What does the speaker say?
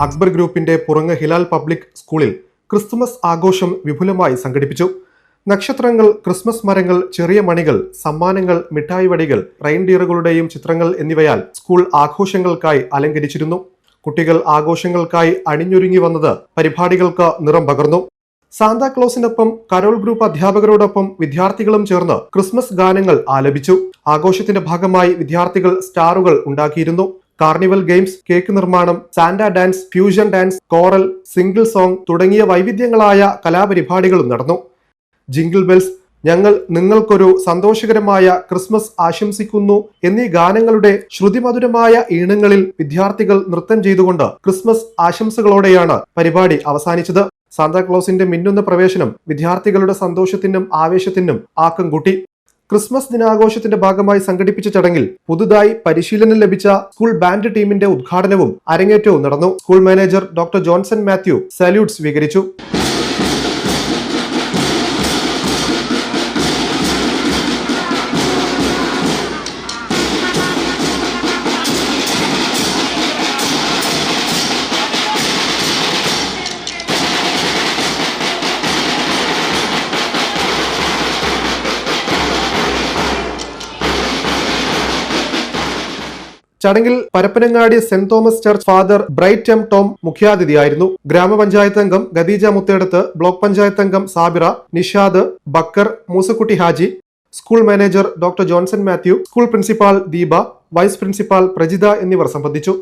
അക്ബർ ഗ്രൂപ്പിന്റെ പുറങ്ങ് ഹിലാൽ പബ്ലിക് സ്കൂളിൽ ക്രിസ്തുമസ് ആഘോഷം വിപുലമായി സംഘടിപ്പിച്ചു. നക്ഷത്രങ്ങൾ, ക്രിസ്മസ് മരങ്ങൾ, ചെറിയ മണികൾ, സമ്മാനങ്ങൾ, മിഠായി വടികൾ, റെയിൻഡിയറുകളുടെയും ചിത്രങ്ങൾ എന്നിവയാൽ സ്കൂൾ ആഘോഷങ്ങൾക്കായി അലങ്കരിച്ചിരുന്നു. കുട്ടികൾ ആഘോഷങ്ങൾക്കായി അണിഞ്ഞൊരുങ്ങി വന്നത് പരിപാടികൾക്ക് നിറം പകർന്നു. സാന്താക്ലോസിനൊപ്പം കരോൾ ഗ്രൂപ്പ് അധ്യാപകരോടൊപ്പം വിദ്യാർത്ഥികളും ചേർന്ന് ക്രിസ്മസ് ഗാനങ്ങൾ ആലപിച്ചു. ആഘോഷത്തിന്റെ ഭാഗമായി വിദ്യാർത്ഥികൾ സ്റ്റാറുകൾ ഉണ്ടാക്കിയിരുന്നു. കാർണിവൽ ഗെയിംസ്, കേക്ക് നിർമ്മാണം, Santa dance, fusion dance, choral, single song തുടങ്ങിയ വൈവിധ്യങ്ങളായ കലാപരിപാടികളും നടന്നു. ജിംഗിൾ ബെൽസ്, ഞങ്ങൾ നിങ്ങൾക്കൊരു സന്തോഷകരമായ ക്രിസ്മസ് ആശംസിക്കുന്നു എന്നീ ഗാനങ്ങളുടെ ശ്രുതിമധുരമായ ഈണങ്ങളിൽ വിദ്യാർത്ഥികൾ നൃത്തം ചെയ്തുകൊണ്ട് ക്രിസ്മസ് ആശംസകളോടെയാണ് പരിപാടി അവസാനിച്ചത്. സാന്താക്ലോസിന്റെ മിന്നുന്ന പ്രവേശനം വിദ്യാർത്ഥികളുടെ സന്തോഷത്തിനും ആവേശത്തിനും ആക്കം കൂട്ടി. ക്രിസ്മസ് ദിനാഘോഷത്തിന്റെ ഭാഗമായി സംഘടിപ്പിച്ച ചടങ്ങിൽ പുതുതായി പരിശീലനം ലഭിച്ച സ്കൂൾ ബാൻഡ് ടീമിന്റെ ഉദ്ഘാടനവും അരങ്ങേറ്റവും നടന്നു. School manager doctor Johnson Mathew salute സ്വീകരിച്ചു. ചടങ്ങിൽ Parappanangadi Saint Thomas church father Bright M Tom മുഖ്യാതിഥിയായിരുന്നു. ഗ്രാമപഞ്ചായത്ത് അംഗം ഖദീജ മുത്തേടത്ത്, ബ്ലോക്ക് പഞ്ചായത്ത് അംഗം Sabira, Nishad, Bakkar, Moosakutty Haji, school manager doctor Johnson Mathew, school principal Deepa, vice principal Prajitha എന്നിവർ സംബന്ധിച്ചു.